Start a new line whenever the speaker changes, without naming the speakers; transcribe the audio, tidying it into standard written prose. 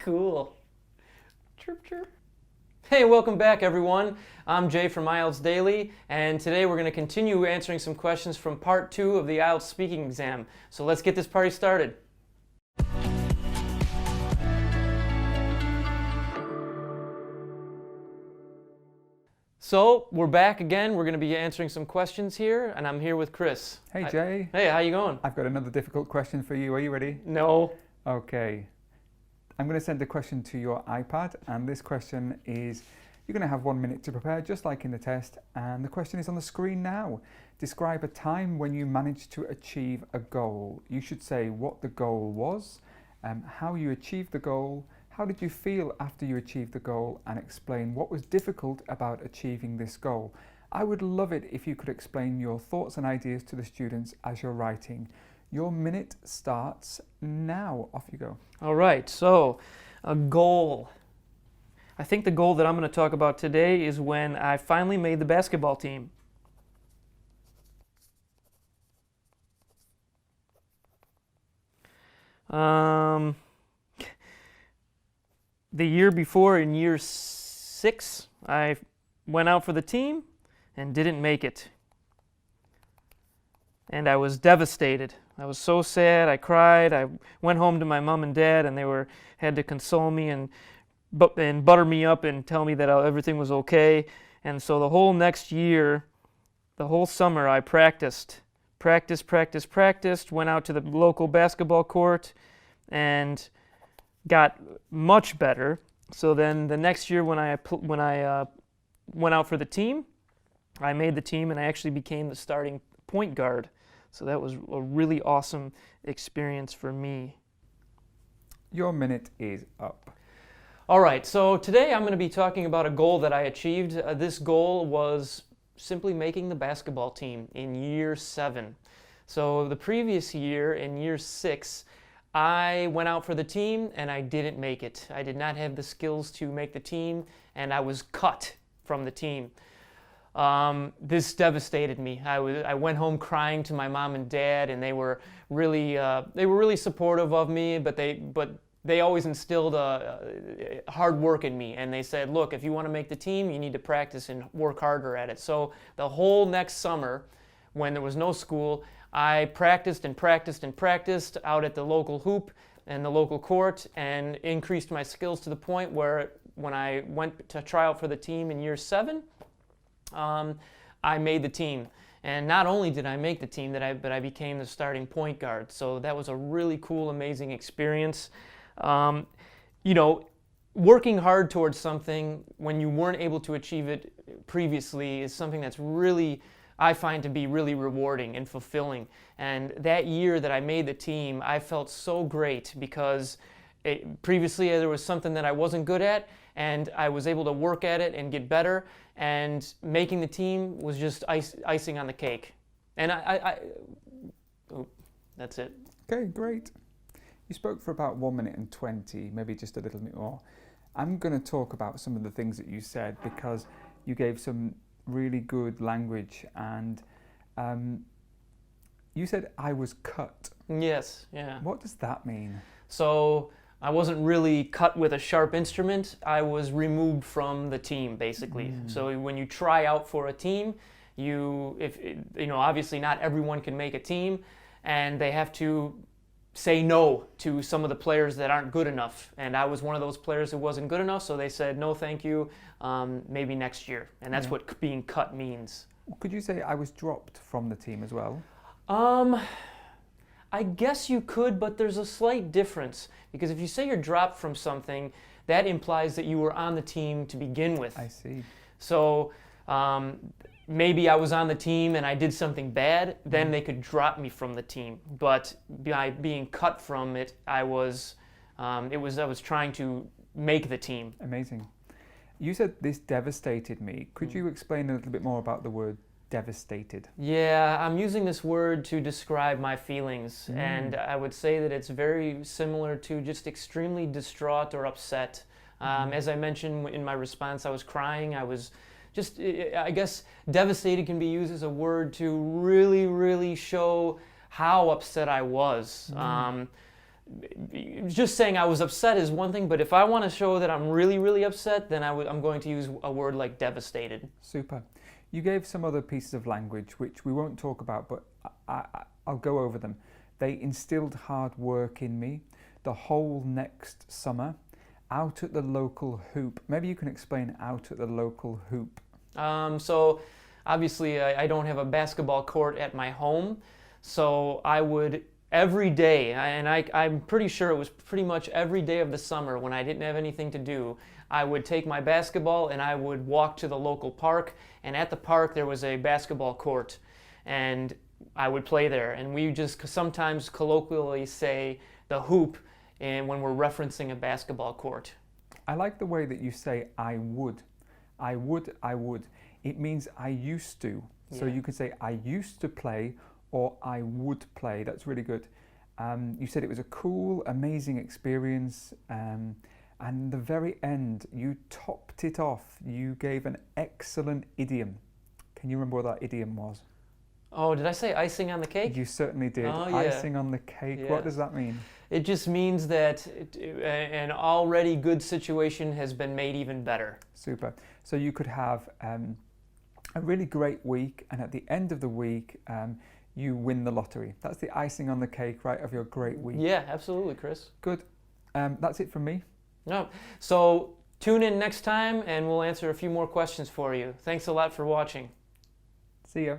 Cool. Chirp, chirp. Hey, welcome back, everyone. I'm Jay from IELTS Daily, and today we're going to continue answering some questions from part 2 of the IELTS speaking exam. So let's get this party started. So we're back again. We're going to be answering some questions here, and I'm here with Chris.
Hey, Jay.
Hey, how you going?
I've got another difficult question for you. Are you ready?
No.
Okay. I'm going to send a question to your iPad, and this question is, you're going to have 1 minute to prepare, just like in the test, and the question is on the screen now. Describe a time when you managed to achieve a goal. You should say what the goal was, how you achieved the goal, how did you feel after you achieved the goal, and explain what was difficult about achieving this goal. I would love it if you could explain your thoughts and ideas to the students as you're writing. Your minute starts now. Off you go.
All right, so a goal. I think the goal that I'm going to talk about today is when I finally made the basketball team. The year before, in year 6, I went out for the team and didn't make it. And I was devastated. I was so sad. I cried. I went home to my mom and dad, and they had to console me and butter me up and tell me that everything was okay. And so the whole next year, the whole summer, I practiced, went out to the local basketball court and got much better. So then the next year when I went out for the team, I made the team and I actually became the starting point guard. So that was a really awesome experience for me.
Your minute is up.
All right, so today I'm going to be talking about a goal that I achieved. This goal was simply making the basketball team in year 7. So the previous year, in year 6, I went out for the team and I didn't make it. I did not have the skills to make the team, and I was cut from the team. This devastated me. I went home crying to my mom and dad, and they were really supportive of me, but they always instilled hard work in me, and they said, look, if you want to make the team, you need to practice and work harder at it. So the whole next summer, when there was no school, I practiced out at the local hoop and the local court, and increased my skills to the point where when I went to try out for the team in year 7, I made the team. And not only did I make the team, but I became the starting point guard. So that was a really cool, amazing experience. Working hard towards something when you weren't able to achieve it previously is something that's really, I find to be really rewarding and fulfilling. And that year that I made the team, I felt so great because previously there was something that I wasn't good at, and I was able to work at it and get better, and making the team was just icing on the cake. And that's it.
Okay, great. You spoke for about 1 minute and 20, maybe just a little bit more. I'm going to talk about some of the things that you said because you gave some really good language, and you said I was cut.
Yes, yeah.
What does that mean?
So I wasn't really cut with a sharp instrument. I was removed from the team, basically. So when you try out for a team, obviously not everyone can make a team, and they have to say no to some of the players that aren't good enough. And I was one of those players who wasn't good enough, so they said, no, thank you, maybe next year. And that's what being cut means.
Could you say I was dropped from the team as well?
I guess you could, but there's a slight difference. Because if you say you're dropped from something, that implies that you were on the team to begin with.
I see.
So maybe I was on the team and I did something bad, then they could drop me from the team. But by being cut from it, I was trying to make the team.
Amazing. You said this devastated me. Could you explain a little bit more about the word devastated?
Yeah, I'm using this word to describe my feelings, and I would say that it's very similar to just extremely distraught or upset. As I mentioned in my response, I was crying. I was just, I guess devastated can be used as a word to really, really show how upset I was. just saying I was upset is one thing, but if I want to show that I'm really, really upset, then I'm going to use a word like devastated.
Super. You gave some other pieces of language which we won't talk about, but I'll go over them. They instilled hard work in me. The whole next summer. Out at the local hoop. Maybe you can explain out at the local hoop.
So obviously I don't have a basketball court at my home, so I would every day, and I'm pretty sure it was pretty much every day of the summer when I didn't have anything to do, I would take my basketball and I would walk to the local park, and at the park there was a basketball court, and I would play there. And we just sometimes colloquially say the hoop and when we're referencing a basketball court.
I like the way that you say I would. I would. It means I used to. So
Yeah.
you could say I used to play or I would play. That's really good. You said it was a cool, amazing experience. And the very end, you topped it off. You gave an excellent idiom. Can you remember what that idiom was?
Oh, did I say icing on the cake?
You certainly did.
Oh, yeah.
Icing on the cake.
Yeah.
What does that mean?
It just means that an already good situation has been made even better.
Super. So you could have a really great week, and at the end of the week, you win the lottery. That's the icing on the cake, right, of your great week.
Yeah, absolutely, Chris.
Good. That's it from me.
No. So tune in next time and we'll answer a few more questions for you. Thanks a lot for watching.
See ya.